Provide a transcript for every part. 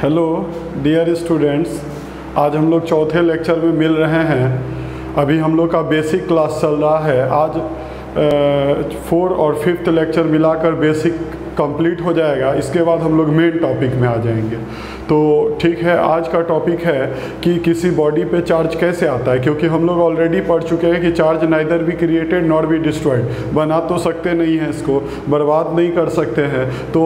Hello dear students, आज हम लोग चौथे लेक्चर में मिल रहे हैं। अभी हम लोग का बेसिक क्लास चल रहा है। आज 4 और 5th लेक्चर मिलाकर बेसिक कंप्लीट हो जाएगा। इसके बाद हम लोग मेन टॉपिक में आ जाएंगे। तो ठीक है, आज का टॉपिक है कि किसी बॉडी पे चार्ज कैसे आता है, क्योंकि हम लोग ऑलरेडी पढ़ चुके हैं कि charge neither be created nor be destroyed. बना तो सकते नहीं हैं, इसको बर्बाद नहीं कर सकते हैं। तो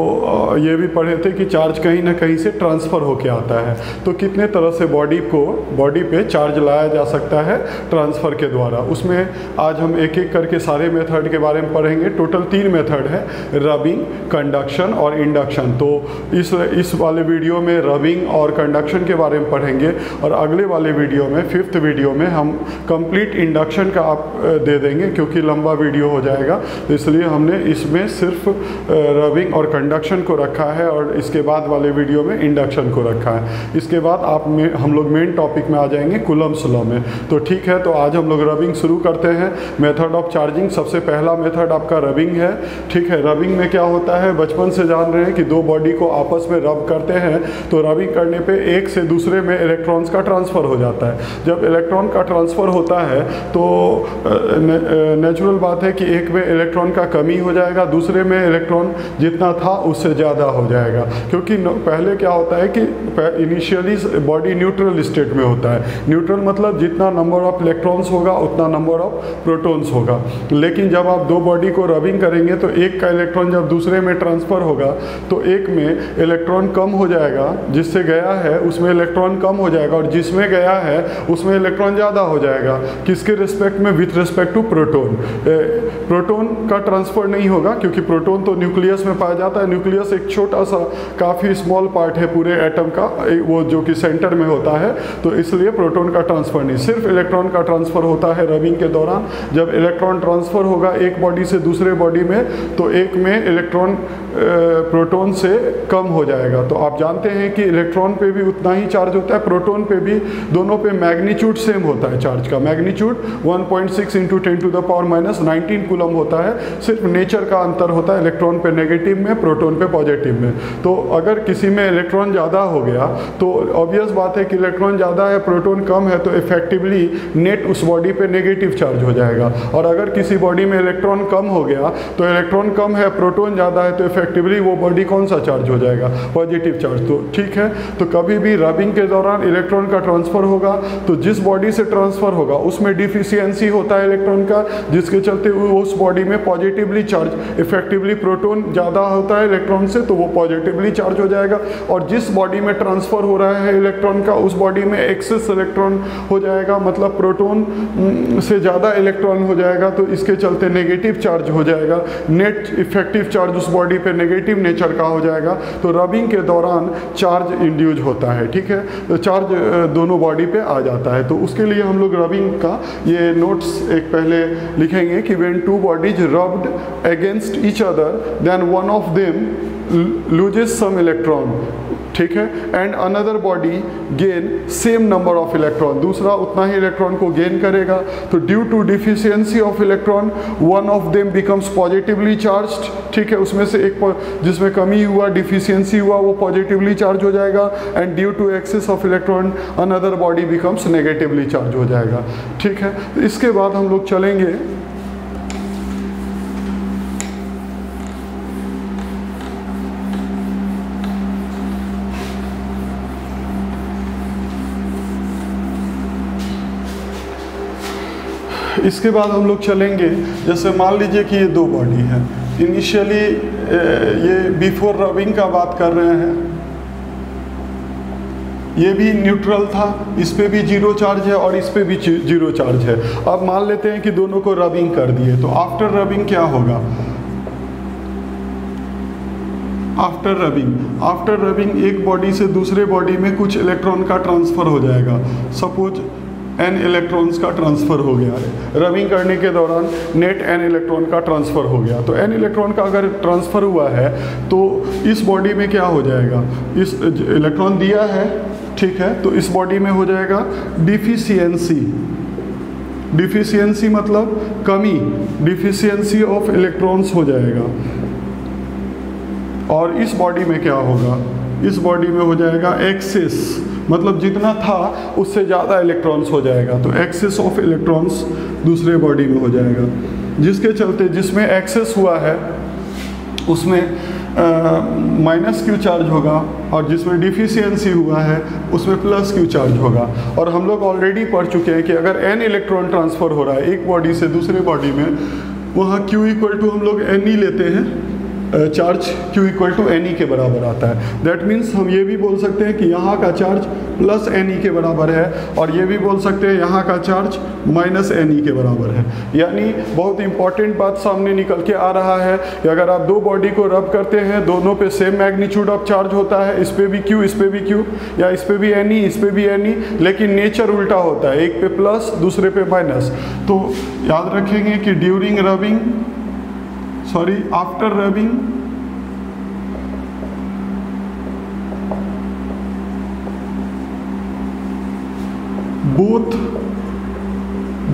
ये भी पढ़े थे कि चार्ज कहीं ना कहीं से ट्रांसफ़र होके आता है। तो कितने तरह से बॉडी पे चार्ज लाया जा सकता है ट्रांसफ़र के द्वारा, उसमें आज हम एक एक करके सारे मेथड के बारे में पढ़ेंगे। टोटल 3 मेथड है, रबिंग, कंडक्शन और इंडक्शन। तो इस वाले वीडियो में रबिंग और कंडक्शन के बारे में पढ़ेंगे, और अगले वाले वीडियो में 5th वीडियो में हम कंप्लीट इंडक्शन का आप दे देंगे, क्योंकि लंबा वीडियो हो जाएगा। तो इसलिए हमने इसमें सिर्फ रबिंग और कंडक्शन को रखा है, और इसके बाद वाले वीडियो में इंडक्शन को रखा है। इसके बाद हम लोग मेन टॉपिक में आ जाएंगे, कूलम्ब्स लॉ में। तो ठीक है, तो आज हम लोग रबिंग शुरू करते हैं। मेथड ऑफ चार्जिंग, सबसे पहला मेथड आपका रबिंग है। ठीक है, रबिंग में क्या होता है, बचपन से जान रहे हैं कि 2 बॉडी को आपस में रब करते हैं। तो रबिंग करने पे एक से दूसरे में इलेक्ट्रॉन्स का ट्रांसफ़र हो जाता है। जब इलेक्ट्रॉन का ट्रांसफ़र होता है तो नेचुरल बात है कि एक में इलेक्ट्रॉन का कमी हो जाएगा, दूसरे में इलेक्ट्रॉन जितना था उससे ज़्यादा हो जाएगा। क्योंकि पहले क्या होता है कि इनिशियली बॉडी न्यूट्रल स्टेट में होता है। न्यूट्रल मतलब जितना नंबर ऑफ इलेक्ट्रॉन्स होगा उतना नंबर ऑफ प्रोटॉन्स होगा। लेकिन जब आप 2 बॉडी को रबिंग करेंगे तो एक का इलेक्ट्रॉन जब दूसरे में ट्रांसफ़र होगा तो एक में इलेक्ट्रॉन कम हो जाएगा, जिससे गया है उसमें इलेक्ट्रॉन कम हो जाएगा, और जिसमें गया है उसमें इलेक्ट्रॉन ज़्यादा हो जाएगा। किसके रिस्पेक्ट में? With respect to proton. Proton का ट्रांसफ़र नहीं होगा, क्योंकि प्रोटॉन तो न्यूक्लियस में पाया जाता है। न्यूक्लियस एक छोटा सा काफ़ी स्मॉल पार्ट है पूरे एटम का, वो जो कि सेंटर में होता है। तो इसलिए प्रोटॉन का ट्रांसफ़र नहीं, सिर्फ इलेक्ट्रॉन का ट्रांसफ़र होता है रबिंग के दौरान। जब इलेक्ट्रॉन ट्रांसफ़र होगा एक बॉडी से दूसरे बॉडी में, तो एक में इलेक्ट्रॉन प्रोटॉन से कम हो जाएगा। तो आप जानते हैं कि इलेक्ट्रॉन पे भी उतना ही चार्ज होता है, प्रोटॉन पे भी। दोनों पे मैग्नीट्यूड सेम होता है चार्ज का। मैग्नीट्यूड 1.6 × 10⁻⁻19 कूलम होता है। सिर्फ नेचर का अंतर होता है, इलेक्ट्रॉन पे नेगेटिव में, प्रोटॉन पे पॉजिटिव में। तो अगर किसी में इलेक्ट्रॉन ज़्यादा हो गया तो ऑब्वियस बात है कि इलेक्ट्रॉन ज़्यादा है, प्रोटॉन कम है, तो इफेक्टिवली नेट उस बॉडी पे नेगेटिव चार्ज हो जाएगा। और अगर किसी बॉडी में इलेक्ट्रॉन कम हो गया तो इलेक्ट्रॉन कम है, प्रोटॉन ज़्यादा है, तो इफेक्टिवली वो बॉडी कौन सा चार्ज हो जाएगा? Positive charge. तो ठीक है, तो कभी भी रबिंग के दौरान इलेक्ट्रॉन का ट्रांसफ़र होगा तो जिस बॉडी से ट्रांसफ़र होगा उसमें डिफिशियंसी होता है इलेक्ट्रॉन का, जिसके चलते उस बॉडी में पॉजिटिवली चार्ज, इफेक्टिवली प्रोटॉन ज़्यादा होता है इलेक्ट्रॉन से, तो वो पॉजिटिवली चार्ज हो जाएगा। और जिस बॉडी में ट्रांसफ़र हो रहा है इलेक्ट्रॉन का, उस बॉडी में एक्सेस इलेक्ट्रॉन हो जाएगा, मतलब प्रोटॉन से ज़्यादा इलेक्ट्रॉन हो जाएगा, तो इसके चलते नेगेटिव चार्ज हो जाएगा। नेट इफेक्टिव चार्ज उस बॉडी पे नेगेटिव नेचर का हो जाएगा। तो रबिंग के दौरान चार्ज इंड्यूज होता है। ठीक है, तो चार्ज दोनों बॉडी पे आ जाता है। तो उसके लिए हम लोग रबिंग का ये नोट्स एक पहले लिखेंगे कि when 2 bodies rubbed against each other then one of them loses some electron, ठीक है, and another body gain same number of electron, दूसरा उतना ही इलेक्ट्रॉन को गेन करेगा। तो due to deficiency of electron one of them becomes positively charged. ठीक है, उसमें से एक जिसमें कमी हुआ, डिफिशियंसी हुआ, वो पॉजिटिवली चार्ज हो जाएगा। And due to excess of electron another body becomes negatively charge हो जाएगा। ठीक है, तो इसके बाद हम लोग चलेंगे इसके बाद हम लोग चलेंगे, जैसे मान लीजिए कि ये 2 बॉडी है। इनिशियली ये बिफोर रबिंग का बात कर रहे हैं, ये भी न्यूट्रल था, इस पे भी 0 चार्ज है और इस पे भी 0 चार्ज है। अब मान लेते हैं कि दोनों को रबिंग कर दिए, तो आफ्टर रबिंग क्या होगा? आफ्टर रबिंग एक बॉडी से दूसरे बॉडी में कुछ इलेक्ट्रॉन का ट्रांसफ़र हो जाएगा। सपोज n इलेक्ट्रॉन्स का ट्रांसफ़र हो गया है। रबिंग करने के दौरान नेट n इलेक्ट्रॉन का ट्रांसफ़र हो गया। तो n इलेक्ट्रॉन का अगर ट्रांसफ़र हुआ है तो इस बॉडी में क्या हो जाएगा? इस इलेक्ट्रॉन दिया है, ठीक है, तो इस बॉडी में हो जाएगा डिफिशियंसी। डिफिशियंसी मतलब कमी, डिफिशियंसी ऑफ इलेक्ट्रॉन्स हो जाएगा। और इस बॉडी में क्या होगा? इस बॉडी में हो जाएगा एक्सेस, मतलब जितना था उससे ज़्यादा इलेक्ट्रॉन्स हो जाएगा, तो एक्सेस ऑफ इलेक्ट्रॉन्स दूसरे बॉडी में हो जाएगा, जिसके चलते जिसमें एक्सेस हुआ है उसमें माइनस क्यू चार्ज होगा और जिसमें डिफिशियंसी हुआ है उसमें प्लस क्यू चार्ज होगा। और हम लोग ऑलरेडी पढ़ चुके हैं कि अगर n इलेक्ट्रॉन ट्रांसफ़र हो रहा है एक बॉडी से दूसरे बॉडी में, वहाँ q इक्वल टू हम लोग n ही लेते हैं, charge q equal to n e के बराबर आता है। दैट मीन्स हम ये भी बोल सकते हैं कि यहाँ का चार्ज प्लस एन ई के बराबर है, और ये भी बोल सकते हैं यहाँ का चार्ज माइनस एन ई के बराबर है। यानी बहुत इंपॉर्टेंट बात सामने निकल के आ रहा है कि अगर आप दो बॉडी को रब करते हैं, दोनों पे सेम मैग्नीट्यूड ऑफ चार्ज होता है, इस पे भी q, इस पे भी q, या इस पे भी एन ई, इस पे भी एन ई, लेकिन नेचर उल्टा होता है, एक पे प्लस दूसरे पे माइनस। तो याद रखेंगे कि during rubbing, after rubbing both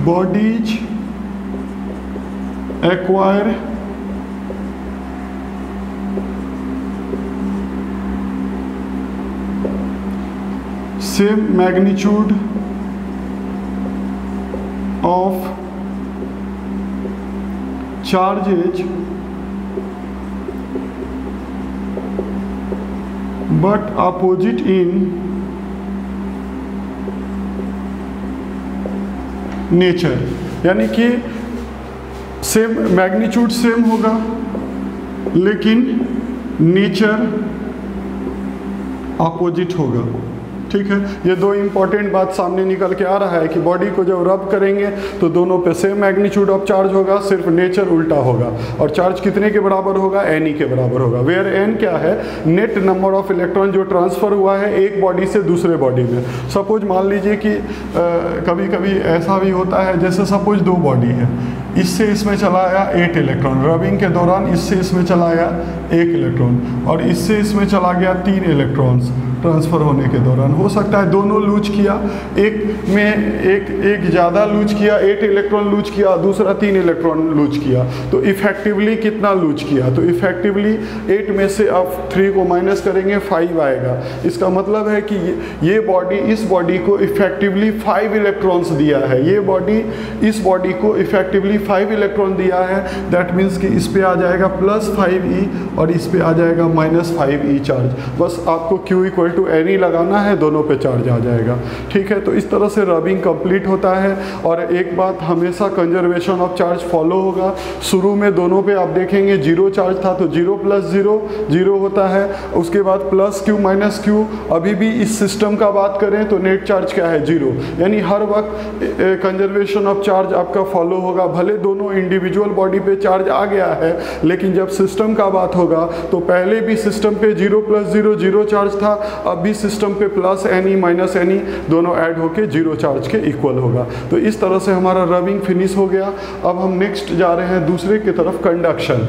bodies acquire same magnitude of charges but opposite in nature. यानी कि सेम मैग्नीट्यूड सेम होगा लेकिन नेचर अपोजिट होगा। ठीक है, ये दो इंपॉर्टेंट बात सामने निकल के आ रहा है कि बॉडी को जब रब करेंगे तो दोनों पे सेम मैग्नीट्यूड ऑफ चार्ज होगा, सिर्फ नेचर उल्टा होगा। और चार्ज कितने के बराबर होगा? एन ई के बराबर होगा। वेयर एन क्या है? नेट नंबर ऑफ इलेक्ट्रॉन जो ट्रांसफ़र हुआ है एक बॉडी से दूसरे बॉडी में। सपोज मान लीजिए कि कभी कभी ऐसा भी होता है, जैसे सपोज दो बॉडी है, इससे इसमें चला आया 8 इलेक्ट्रॉन, रबिंग के दौरान इससे इसमें चला आया 1 इलेक्ट्रॉन, और इससे इसमें चला गया 3 इलेक्ट्रॉन्स ट्रांसफ़र होने के दौरान। हो सकता है दोनों लूज किया, एक में एक ज़्यादा लूज किया, 8 इलेक्ट्रॉन लूज किया, दूसरा 3 इलेक्ट्रॉन लूज किया, तो इफेक्टिवली कितना लूज किया? तो इफेक्टिवली 8 में से आप 3 को माइनस करेंगे 5 आएगा। इसका मतलब है कि ये बॉडी इस बॉडी को इफेक्टिवली 5 इलेक्ट्रॉन्स दिया है, ये बॉडी इस बॉडी को इफेक्टिवली 5 इलेक्ट्रॉन दिया है। दैट मीन्स कि इस पे आ जाएगा +5e और इस पे आ जाएगा -5e चार्ज। बस आपको q equal to n e लगाना है, दोनों पे चार्ज आ जाएगा। ठीक है, तो इस तरह से रबिंग कंप्लीट होता है। और एक बात, हमेशा कंजर्वेशन ऑफ चार्ज फॉलो होगा। शुरू में दोनों पे आप देखेंगे 0 चार्ज था तो 0 + 0 0 होता है, उसके बाद +q -q। अभी भी इस सिस्टम का बात करें तो नेट चार्ज क्या है? 0। यानी हर वक्त कंजर्वेशन ऑफ चार्ज आपका फॉलो होगा। भले दोनों इंडिविजुअल बॉडी पे चार्ज आ गया है, लेकिन जब सिस्टम का बात होगा तो पहले भी सिस्टम पे 0 + 0 0 चार्ज था, अब भी सिस्टम पे +ne -ne दोनों ऐड होके 0 चार्ज के इक्वल होगा। तो इस तरह से हमारा रबिंग फिनिश हो गया। अब हम नेक्स्ट जा रहे हैं दूसरे की तरफ, कंडक्शन।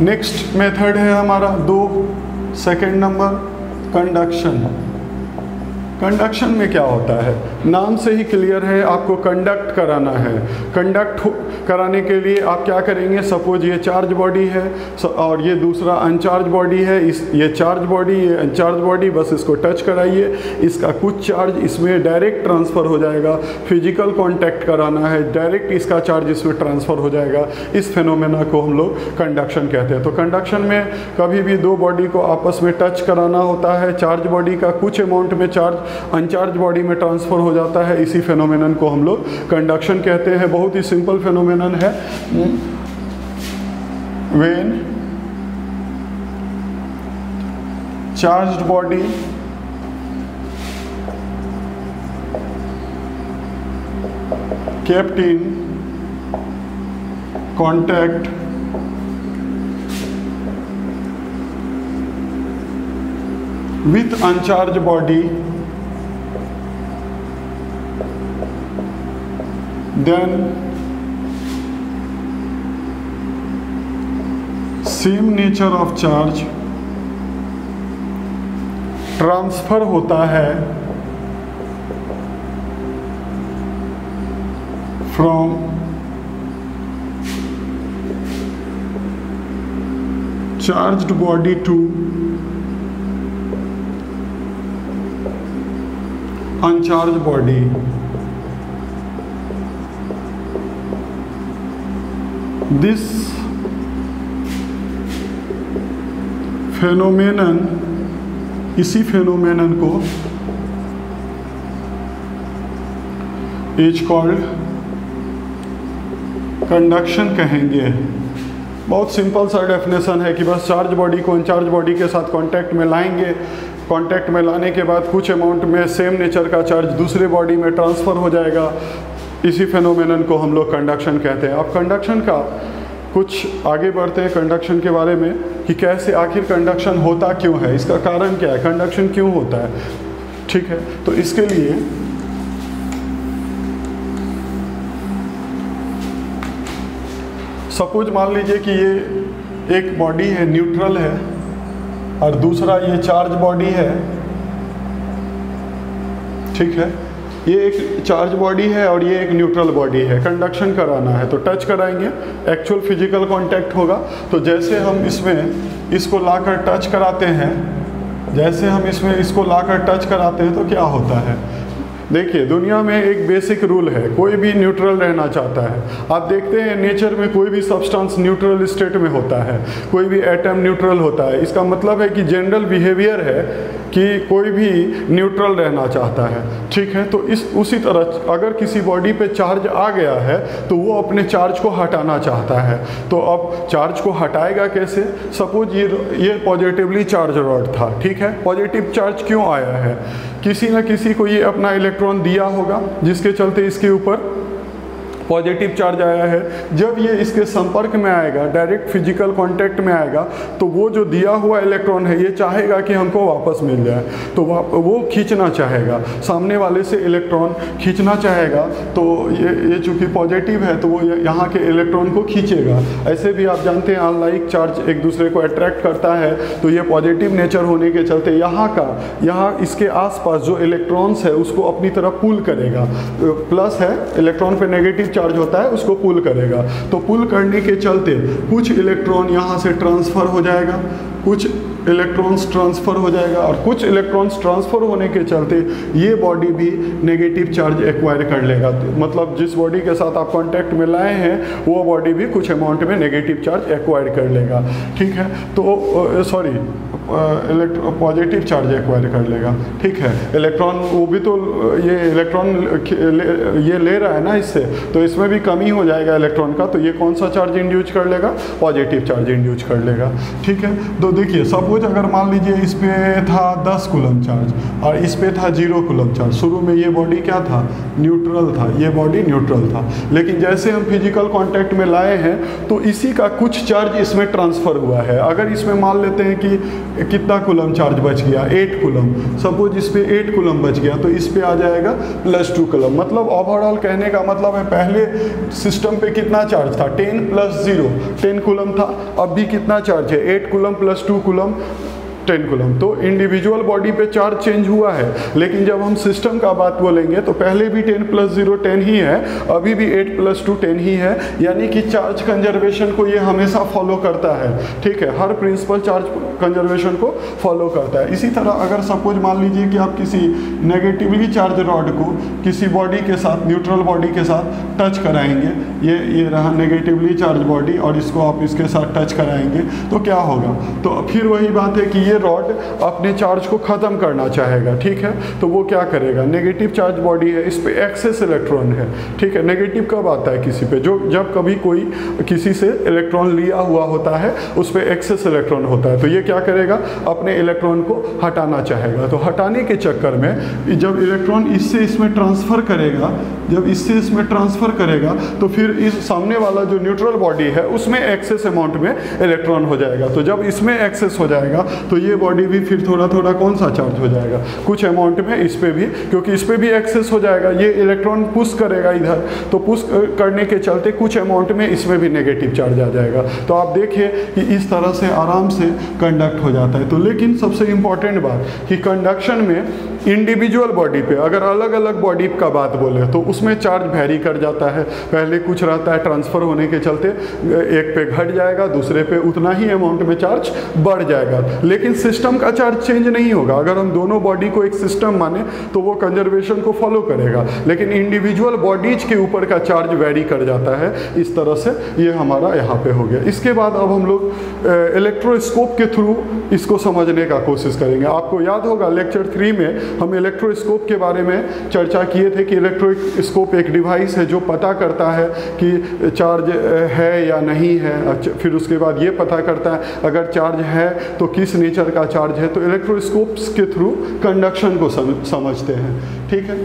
नेक्स्ट मेथड है हमारा 2, सेकेंड नंबर कंडक्शन। कंडक्शन में क्या होता है? नाम से ही क्लियर है, आपको कंडक्ट कराना है। कंडक्ट कराने के लिए आप क्या करेंगे? सपोज ये चार्ज बॉडी है और ये दूसरा अनचार्ज बॉडी है, ये चार्ज बॉडी, ये अनचार्ज बॉडी, बस इसको टच कराइए, इसका कुछ चार्ज इसमें डायरेक्ट ट्रांसफ़र हो जाएगा। फिजिकल कांटेक्ट कराना है, डायरेक्ट इसका चार्ज इसमें ट्रांसफ़र हो जाएगा। इस फेनोमेना को हम लोग कंडक्शन कहते हैं। तो कंडक्शन में कभी भी दो बॉडी को आपस में टच कराना होता है, चार्ज बॉडी का कुछ अमाउंट में चार्ज अनचार्ज बॉडी में ट्रांसफ़र हो जाता है, इसी फेनोमेनन को हम लोग कंडक्शन कहते हैं। बहुत ही सिंपल फेनोमेनन है। When charged body kept in contact with uncharged body, then same nature of charge transfer होता है from charged body to uncharge body, this phenomenon, इसी फेनोमेनन को इज कॉल्ड कंडक्शन कहेंगे। बहुत सिंपल सा डेफिनेशन है कि बस चार्ज बॉडी को अनचार्ज बॉडी के साथ कांटेक्ट में लाएंगे, कांटेक्ट में लाने के बाद कुछ अमाउंट में सेम नेचर का चार्ज दूसरे बॉडी में ट्रांसफ़र हो जाएगा। इसी फेनोमेनन को हम लोग कंडक्शन कहते हैं। अब कंडक्शन का कुछ आगे बढ़ते हैं कंडक्शन के बारे में कि कैसे आखिर कंडक्शन होता क्यों है, इसका कारण क्या है, कंडक्शन क्यों होता है। ठीक है, तो इसके लिए सपोज मान लीजिए कि ये एक बॉडी है, न्यूट्रल है, और दूसरा ये चार्ज बॉडी है। ठीक है, ये एक चार्ज बॉडी है और ये एक न्यूट्रल बॉडी है। कंडक्शन कराना है तो टच कराएंगे, एक्चुअल फिजिकल कांटेक्ट होगा। तो जैसे हम इसमें इसको लाकर टच कराते हैं, जैसे हम इसमें इसको लाकर टच कराते हैं तो क्या होता है। देखिए, दुनिया में एक बेसिक रूल है, कोई भी न्यूट्रल रहना चाहता है। आप देखते हैं नेचर में कोई भी सब्सटेंस न्यूट्रल स्टेट में होता है, कोई भी एटम न्यूट्रल होता है। इसका मतलब है कि जनरल बिहेवियर है कि कोई भी न्यूट्रल रहना चाहता है। ठीक है, तो उसी तरह अगर किसी बॉडी पे चार्ज आ गया है तो वो अपने चार्ज को हटाना चाहता है। तो अब चार्ज को हटाएगा कैसे। सपोज ये पॉजिटिवली चार्ज रॉड था। ठीक है, पॉजिटिव चार्ज क्यों आया है, किसी न किसी को ये अपना इलेक्ट्रॉन दिया होगा जिसके चलते इसके ऊपर पॉजिटिव चार्ज आया है। जब ये इसके संपर्क में आएगा, डायरेक्ट फिजिकल कांटेक्ट में आएगा, तो वो जो दिया हुआ इलेक्ट्रॉन है ये चाहेगा कि हमको वापस मिल जाए, तो वो खींचना चाहेगा, सामने वाले से इलेक्ट्रॉन खींचना चाहेगा। तो ये चूँकि पॉजिटिव है तो वो यहाँ के इलेक्ट्रॉन को खींचेगा। ऐसे भी आप जानते हैं अनलाइक चार्ज एक दूसरे को अट्रैक्ट करता है, तो ये पॉजिटिव नेचर होने के चलते यहाँ इसके आसपास जो इलेक्ट्रॉन्स है उसको अपनी तरफ पुल करेगा। प्लस है, इलेक्ट्रॉन पे नेगेटिव चार्ज होता है, उसको पुल करेगा। तो पुल करने के चलते कुछ इलेक्ट्रॉन यहाँ से ट्रांसफ़र हो जाएगा, कुछ इलेक्ट्रॉन्स ट्रांसफ़र हो जाएगा, और कुछ इलेक्ट्रॉन्स ट्रांसफ़र होने के चलते ये बॉडी भी नेगेटिव चार्ज एक्वायर कर लेगा। मतलब जिस बॉडी के साथ आप कांटेक्ट में लाए हैं वो बॉडी भी कुछ अमाउंट में नेगेटिव चार्ज एक्वायर कर लेगा। ठीक है, तो सॉरी पॉजिटिव चार्ज एक्वायर कर लेगा। ठीक है, इलेक्ट्रॉन वो भी तो ये इलेक्ट्रॉन ये ले रहा है ना इससे, तो इसमें भी कमी हो जाएगा इलेक्ट्रॉन का। तो ये कौन सा चार्ज इंड्यूस कर लेगा, पॉजिटिव चार्ज इंड्यूस कर लेगा। ठीक है, तो देखिए सपोज अगर मान लीजिए इस पे था 10 कूलम चार्ज और इस पे था 0 कूलम चार्ज। शुरू में ये बॉडी क्या था, न्यूट्रल था, ये बॉडी न्यूट्रल था। लेकिन जैसे हम फिजिकल कॉन्टैक्ट में लाए हैं तो इसी का कुछ चार्ज इसमें ट्रांसफ़र हुआ है। अगर इसमें मान लेते हैं कि कितना कूलम चार्ज बच गया, 8 कूलम, सपोज इस पे 8 कूलम बच गया तो इस पे आ जाएगा +2 कूलम। मतलब ओवरऑल कहने का मतलब है पहले सिस्टम पे कितना चार्ज था, 10 + 0 10 कूलम था। अब भी कितना चार्ज है, 8 कूलम + 2 कूलम 10 कूलम। तो इंडिविजुअल बॉडी पे चार्ज चेंज हुआ है, लेकिन जब हम सिस्टम का बात बोलेंगे तो पहले भी 10 + 0 10 ही है, अभी भी 8 + 2 10 ही है। यानी कि चार्ज कंजर्वेशन को ये हमेशा फॉलो करता है। ठीक है, हर प्रिंसिपल चार्ज कंजर्वेशन को फॉलो करता है। इसी तरह अगर सपोज मान लीजिए कि आप किसी नेगेटिवली चार्ज रॉड को किसी बॉडी के साथ, न्यूट्रल बॉडी के साथ टच कराएंगे, ये रहा नेगेटिवली चार्ज बॉडी, और इसको आप इसके साथ टच कराएंगे तो क्या होगा। तो फिर वही बात है कि ये रॉड अपने चार्ज को ख़त्म करना चाहेगा। ठीक है, तो वो क्या करेगा, नेगेटिव चार्ज बॉडी है, इस पे एक्सेस इलेक्ट्रॉन है। ठीक है, नेगेटिव कब आता है किसी पे, जब कभी कोई किसी से इलेक्ट्रॉन लिया हुआ होता है उस पे एक्सेस इलेक्ट्रॉन होता है, तो ये क्या करेगा, अपने इलेक्ट्रॉन को हटाना चाहेगा। तो हटाने के चक्कर में जब इलेक्ट्रॉन इससे इसमें ट्रांसफ़र करेगा, जब इससे इसमें ट्रांसफ़र करेगा तो फिर इस सामने वाला जो न्यूट्रल बॉडी है उसमें एक्सेस अमाउंट में इलेक्ट्रॉन हो जाएगा। तो जब इसमें एक्सेस हो जाएगा तो ये बॉडी भी फिर थोड़ा थोड़ा कौन सा चार्ज हो जाएगा, कुछ अमाउंट में इस पर भी, क्योंकि इस पर भी एक्सेस हो जाएगा, ये इलेक्ट्रॉन पुश करेगा इधर, तो पुश करने के चलते कुछ अमाउंट में इसमें भी नेगेटिव चार्ज आ जाएगा। तो आप देखिए कि इस तरह से आराम से कंडक्ट हो जाता है। तो लेकिन सबसे इम्पॉर्टेंट बात कि कंडक्शन में इंडिविजुअल बॉडी पे अगर अलग अलग बॉडी का बात बोले तो उसमें चार्ज वेरी कर जाता है। पहले कुछ रहता है, ट्रांसफ़र होने के चलते एक पे घट जाएगा, दूसरे पे उतना ही अमाउंट में चार्ज बढ़ जाएगा, लेकिन सिस्टम का चार्ज चेंज नहीं होगा। अगर हम दोनों बॉडी को एक सिस्टम माने तो वो कंजर्वेशन को फॉलो करेगा, लेकिन इंडिविजुअल बॉडीज के ऊपर का चार्ज वेरी कर जाता है। इस तरह से ये हमारा यहाँ पे हो गया। इसके बाद अब हम लोग इलेक्ट्रोस्कोप के थ्रू इसको समझने का कोशिश करेंगे। आपको याद होगा लेक्चर 3 में हम इलेक्ट्रोस्कोप के बारे में चर्चा किए थे कि इलेक्ट्रोस्कोप एक डिवाइस है जो पता करता है कि चार्ज है या नहीं है, फिर उसके बाद ये पता करता है अगर चार्ज है तो किस नेचर का चार्ज है। तो इलेक्ट्रोस्कोप्स के थ्रू कंडक्शन को समझते हैं, ठीक है।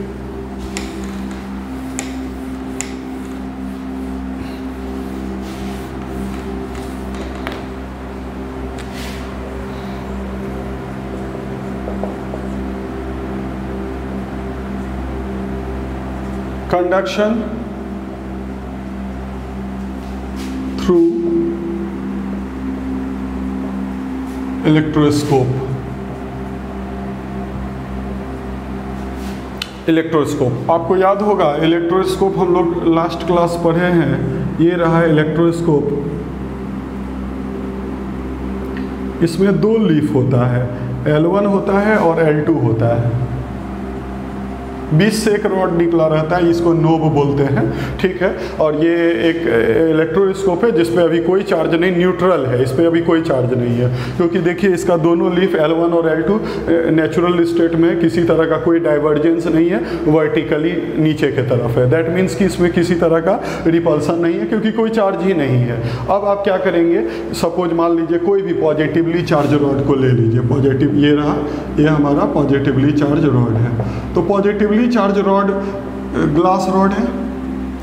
Conduction through electroscope। इलेक्ट्रोस्कोप आपको याद होगा, इलेक्ट्रोस्कोप हम लोग लास्ट क्लास पढ़े हैं। ये रहा इलेक्ट्रोस्कोप। इसमें 2 लीफ होता है, L1 होता है और L2 होता है। बीच से एक रॉड निकला रहता है, इसको नोब बोलते हैं, ठीक है। और ये एक इलेक्ट्रोस्कोप है जिस पे अभी कोई चार्ज नहीं, न्यूट्रल है, इस पे अभी कोई चार्ज नहीं है, क्योंकि देखिए इसका दोनों लीफ L1 और L2 नेचुरल स्टेट में किसी तरह का कोई डाइवर्जेंस नहीं है, वर्टिकली नीचे के तरफ है। दैट मीन्स कि इसमें किसी तरह का रिपल्सन नहीं है, क्योंकि कोई चार्ज ही नहीं है। अब आप क्या करेंगे, सपोज मान लीजिए कोई भी पॉजिटिवली चार्ज रॉड को ले लीजिए। पॉजिटिव ये रहा, ये हमारा पॉजिटिवली चार्ज रॉड है। तो positively charge rod glass rod है,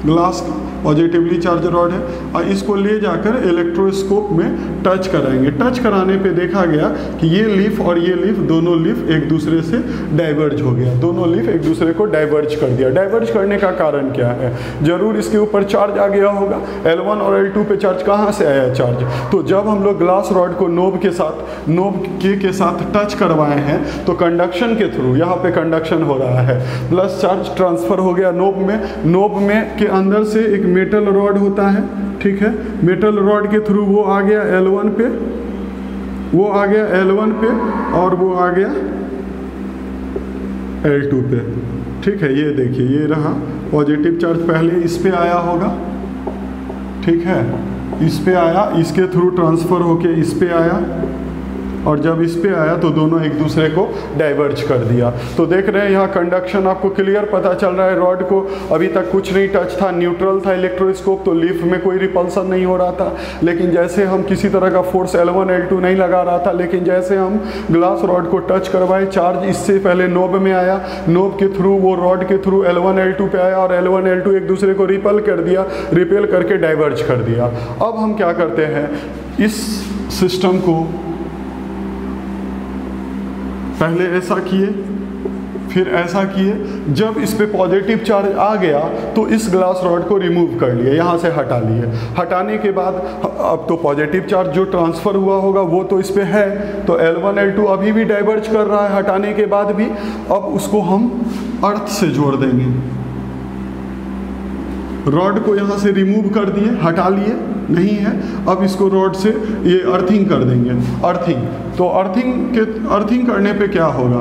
ग्लास पॉजिटिवली चार्ज रॉड है, और इसको ले जाकर इलेक्ट्रोस्कोप में टच कराएंगे। टच कराने पे देखा गया कि ये लीफ और ये लीफ, दोनों लीफ एक दूसरे से डाइवर्ज हो गया, दोनों लीफ एक दूसरे को डाइवर्ज कर दिया। डाइवर्ज करने का कारण क्या है, जरूर इसके ऊपर चार्ज आ गया होगा। L1 और L2 पे चार्ज कहाँ से आया चार्ज, तो जब हम लोग ग्लास रॉड को नोब के साथ टच करवाए हैं तो कंडक्शन के थ्रू यहाँ पे कंडक्शन हो रहा है, प्लस चार्ज ट्रांसफ़र हो गया नोब में के अंदर से एक मेटल रॉड होता है, ठीक है। मेटल रॉड के थ्रू वो आ गया L1 पे, वो आ गया L1 पे, और वो आ गया L2 पे, ठीक है। ये देखिए ये रहा पॉजिटिव चार्ज, पहले इस पे आया होगा, ठीक है, इस पे आया, इसके थ्रू ट्रांसफ़र होके इस पे आया, और जब इस पे आया तो दोनों एक दूसरे को डाइवर्ज कर दिया। तो देख रहे हैं यहाँ कंडक्शन आपको क्लियर पता चल रहा है। रॉड को अभी तक कुछ नहीं टच था, न्यूट्रल था इलेक्ट्रोस्कोप, तो लीफ में कोई रिपल्सन नहीं हो रहा था। लेकिन जैसे हम किसी तरह का फोर्स L1 L2 नहीं लगा रहा था, लेकिन जैसे हम ग्लास रॉड को टच करवाए, चार्ज इससे पहले नोब में आया, नोब के थ्रू वो रॉड के थ्रू L1 L2 पे आया, और L1 L2 एक दूसरे को रिपेल कर दिया, रिपेल करके डाइवर्ज कर दिया। अब हम क्या करते हैं, इस सिस्टम को पहले ऐसा किए, फिर ऐसा किए। जब इस पे पॉजिटिव चार्ज आ गया तो इस ग्लास रॉड को रिमूव कर लिए, यहाँ से हटा लिए। हटाने के बाद अब तो पॉजिटिव चार्ज जो ट्रांसफ़र हुआ होगा वो तो इस पे है, तो L1 L2 अभी भी डाइवर्ज कर रहा है हटाने के बाद भी। अब उसको हम अर्थ से जोड़ देंगे, रॉड को यहाँ से रिमूव कर दिए, हटा लिए, नहीं है। अब इसको रॉड से ये अर्थिंग कर देंगे, अर्थिंग। तो अर्थिंग करने पे क्या होगा,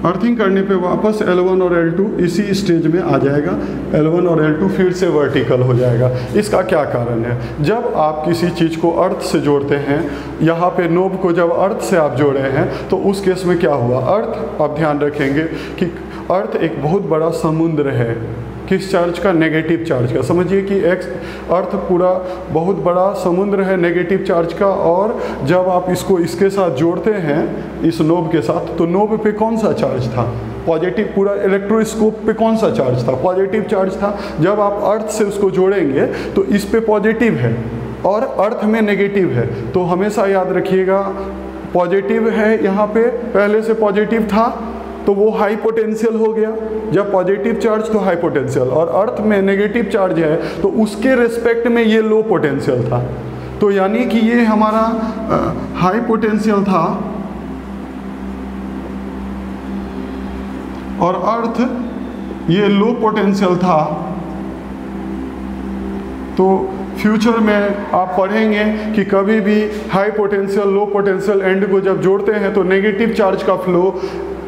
अर्थिंग करने पे वापस L1 और L2 इसी स्टेज में आ जाएगा, L1 और L2 फिर से वर्टिकल हो जाएगा। इसका क्या कारण है, जब आप किसी चीज़ को अर्थ से जोड़ते हैं, यहाँ पे नोब को जब अर्थ से आप जोड़े हैं तो उस केस में क्या हुआ, अर्थ, आप ध्यान रखेंगे कि अर्थ एक बहुत बड़ा समुद्र है, किस चार्ज का, नेगेटिव चार्ज का। समझिए कि अर्थ पूरा बहुत बड़ा समुद्र है नेगेटिव चार्ज का, और जब आप इसको इसके साथ जोड़ते हैं, इस नोब के साथ, तो नोब पे कौन सा चार्ज था, पॉजिटिव। पूरा इलेक्ट्रोस्कोप पे कौन सा चार्ज था, पॉजिटिव चार्ज था। जब आप अर्थ से उसको जोड़ेंगे तो इस पे पॉजिटिव है और अर्थ में नेगेटिव है। तो हमेशा याद रखिएगा पॉजिटिव है यहाँ पे, पहले से पॉजिटिव था तो वो हाई पोटेंशियल हो गया, जब पॉजिटिव चार्ज तो हाई पोटेंशियल, और अर्थ में नेगेटिव चार्ज है तो उसके रिस्पेक्ट में ये लो पोटेंशियल था। तो यानी कि ये हमारा हाई पोटेंशियल था और अर्थ ये लो पोटेंशियल था। तो फ्यूचर में आप पढ़ेंगे कि कभी भी high potential low potential and को जब जोड़ते हैं तो नेगेटिव चार्ज का फ्लो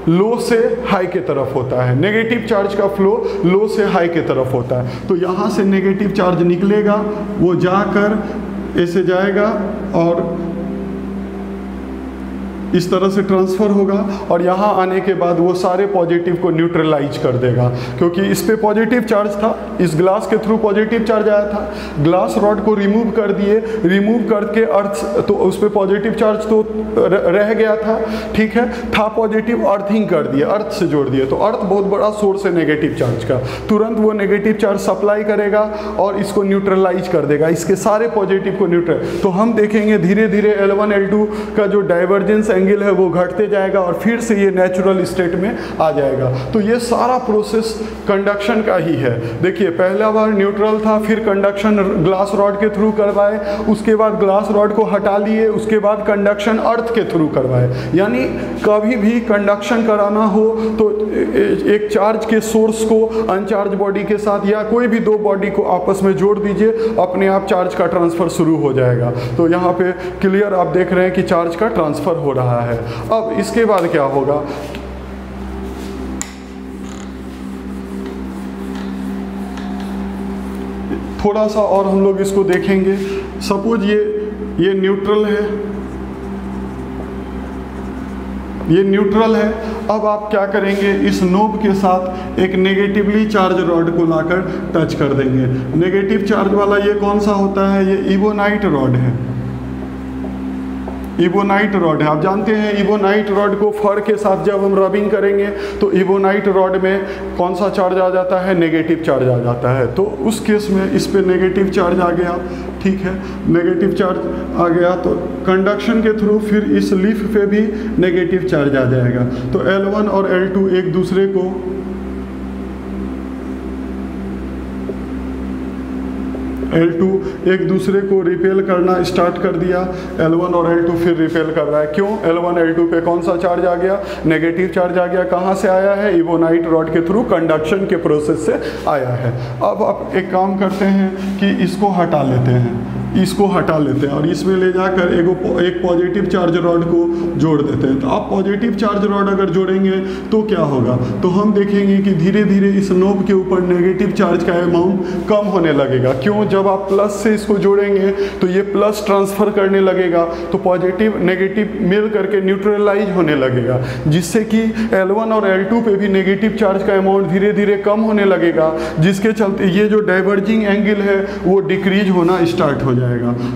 लो से हाई के तरफ होता है, नेगेटिव चार्ज का फ्लो लो से हाई के तरफ होता है। तो यहाँ से नेगेटिव चार्ज निकलेगा, वो जाकर ऐसे जाएगा और इस तरह से ट्रांसफ़र होगा और यहाँ आने के बाद वो सारे पॉजिटिव को न्यूट्रलाइज कर देगा, क्योंकि इस पे पॉजिटिव चार्ज था, इस ग्लास के थ्रू पॉजिटिव चार्ज आया था, ग्लास रॉड को रिमूव कर दिए, रिमूव करके अर्थ तो उस पे पॉजिटिव चार्ज तो रह गया था, ठीक है, था पॉजिटिव, अर्थिंग कर दिए, अर्थ से जोड़ दिए। तो अर्थ बहुत बड़ा सोर्स है नेगेटिव चार्ज का, तुरंत वो नेगेटिव चार्ज सप्लाई करेगा और इसको न्यूट्रलाइज कर देगा, इसके सारे पॉजिटिव को न्यूट्रल। तो हम देखेंगे धीरे धीरे L1 L2 का जो डाइवर्जेंस एंगल है वो घटते जाएगा और फिर से ये नेचुरल स्टेट में आ जाएगा। तो ये सारा प्रोसेस कंडक्शन का ही है। देखिए पहला बार न्यूट्रल था, फिर कंडक्शन ग्लास रॉड के थ्रू करवाए, उसके बाद ग्लास रॉड को हटा लिए, उसके बाद कंडक्शन अर्थ के थ्रू करवाए। यानी कभी भी कंडक्शन कराना हो तो एक चार्ज के सोर्स को अनचार्ज बॉडी के साथ या कोई भी दो बॉडी को आपस में जोड़ दीजिए, अपने आप चार्ज का ट्रांसफ़र शुरू हो जाएगा। तो यहाँ पे क्लियर आप देख रहे हैं कि चार्ज का ट्रांसफ़र हो रहा है। अब इसके बाद क्या होगा, थोड़ा सा और हम लोग इसको देखेंगे। सपोज ये न्यूट्रल है, ये न्यूट्रल है। अब आप क्या करेंगे, इस नोब के साथ एक नेगेटिवली चार्ज रॉड को लाकर टच कर देंगे। नेगेटिव चार्ज वाला ये कौन सा होता है, ये इबोनाइट रॉड है, इबोनाइट रॉड है। आप जानते हैं इबोनाइट रॉड को फर के साथ जब हम रबिंग करेंगे तो इबोनाइट रॉड में कौन सा चार्ज आ जाता है, नेगेटिव चार्ज आ जाता है। तो उस केस में इस पे नेगेटिव चार्ज आ गया, ठीक है, नेगेटिव चार्ज आ गया तो कंडक्शन के थ्रू फिर इस लीफ पे भी नेगेटिव चार्ज आ जाएगा। तो L1 और L2 एक दूसरे को L2 एक दूसरे को रिपेल करना स्टार्ट कर दिया, L1 और L2 फिर रिपेल कर रहा है। क्यों, L1 L2 पे कौन सा चार्ज आ गया, नेगेटिव चार्ज आ गया। कहाँ से आया है, इबोनाइट रॉड के थ्रू कंडक्शन के प्रोसेस से आया है। अब आप एक काम करते हैं कि इसको हटा लेते हैं, इसको हटा लेते हैं और इसमें ले जाकर एक पॉजिटिव चार्ज रॉड को जोड़ देते हैं। तो आप पॉजिटिव चार्ज रॉड अगर जोड़ेंगे तो क्या होगा, तो हम देखेंगे कि धीरे धीरे इस नोब के ऊपर नेगेटिव चार्ज का अमाउंट कम होने लगेगा। क्यों, जब आप प्लस से इसको जोड़ेंगे तो ये प्लस ट्रांसफ़र करने लगेगा, तो पॉजिटिव नेगेटिव मिल करके न्यूट्रलाइज होने लगेगा, जिससे कि L1 और L2 पे भी नेगेटिव चार्ज का अमाउंट धीरे धीरे कम होने लगेगा, जिसके चलते ये जो डाइवर्जिंग एंगल है वो डिक्रीज होना स्टार्ट हो जाएगा।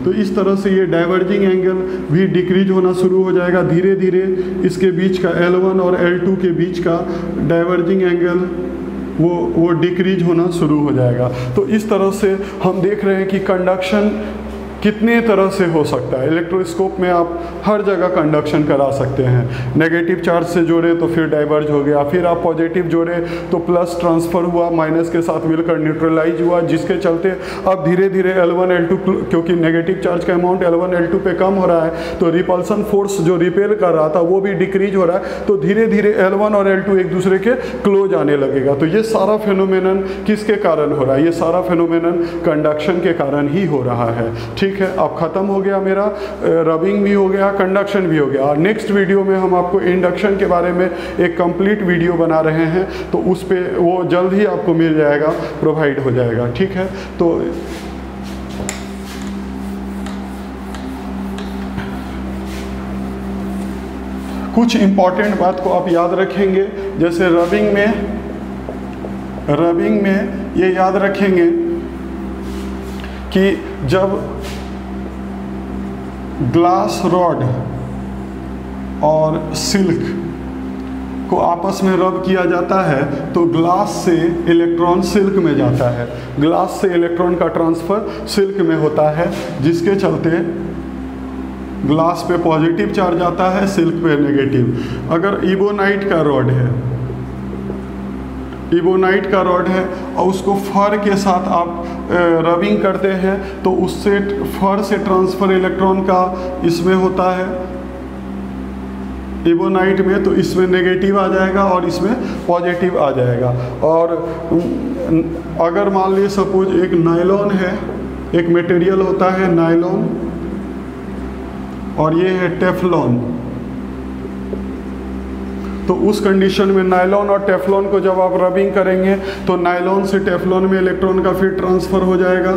तो इस तरह से ये डाइवर्जिंग एंगल भी डिक्रीज होना शुरू हो जाएगा। धीरे धीरे इसके बीच का L1 और L2 के बीच का डाइवर्जिंग एंगल वो डिक्रीज होना शुरू हो जाएगा। तो इस तरह से हम देख रहे हैं कि कंडक्शन कितने तरह से हो सकता है। इलेक्ट्रोस्कोप में आप हर जगह कंडक्शन करा सकते हैं। नेगेटिव चार्ज से जोड़े तो फिर डाइवर्ज हो गया, फिर आप पॉजिटिव जोड़े तो प्लस ट्रांसफ़र हुआ, माइनस के साथ मिलकर न्यूट्रलाइज हुआ, जिसके चलते अब धीरे धीरे L1 L2, क्योंकि नेगेटिव चार्ज का अमाउंट L1 L2 पे कम हो रहा है तो रिपल्सन फोर्स जो रिपेल कर रहा था वो भी डिक्रीज हो रहा है। तो धीरे धीरे L1 और L2 एक दूसरे के क्लोज आने लगेगा। तो ये सारा फिनोमेनन किसके कारण हो रहा है, ये सारा फिनोमेनन कंडक्शन के कारण ही हो रहा है। ठीक है, अब ख़त्म हो गया मेरा, रबिंग भी हो गया, कंडक्शन भी हो गया। और नेक्स्ट वीडियो में हम आपको इंडक्शन के बारे में एक कंप्लीट वीडियो बना रहे हैं, तो उस पे वो जल्द ही आपको मिल जाएगा, प्रोवाइड हो जाएगा। ठीक है, तो कुछ इम्पॉर्टेंट बात को आप याद रखेंगे, जैसे रबिंग में ये याद रखेंगे कि जब ग्लास रॉड और सिल्क को आपस में रब किया जाता है तो ग्लास से इलेक्ट्रॉन सिल्क में जाता है, ग्लास से इलेक्ट्रॉन का ट्रांसफ़र सिल्क में होता है, जिसके चलते ग्लास पे पॉजिटिव चार्ज आता है, सिल्क पे नेगेटिव। अगर इबोनाइट का रॉड है, इबोनाइट का रॉड है और उसको फर के साथ आप रबिंग करते हैं तो उससे फर से ट्रांसफ़र इलेक्ट्रॉन का इसमें होता है इबोनाइट में, तो इसमें नेगेटिव आ जाएगा और इसमें पॉजिटिव आ जाएगा। और अगर मान लीजिए सपोज एक नायलॉन है, एक मटेरियल होता है नायलॉन और ये है टेफलॉन, तो उस कंडीशन में नायलॉन और टेफलॉन को जब आप रबिंग करेंगे तो नायलॉन से टेफलॉन में इलेक्ट्रॉन का फिर ट्रांसफ़र हो जाएगा।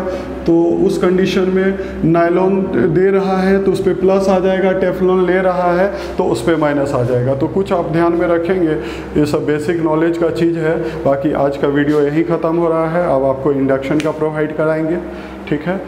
तो उस कंडीशन में नायलॉन दे रहा है तो उस पर प्लस आ जाएगा, टेफलॉन ले रहा है तो उस पर माइनस आ जाएगा। तो कुछ आप ध्यान में रखेंगे, ये सब बेसिक नॉलेज का चीज़ है। बाकी आज का वीडियो यहीं ख़त्म हो रहा है, अब आपको इंडक्शन का प्रोवाइड कराएंगे, ठीक है।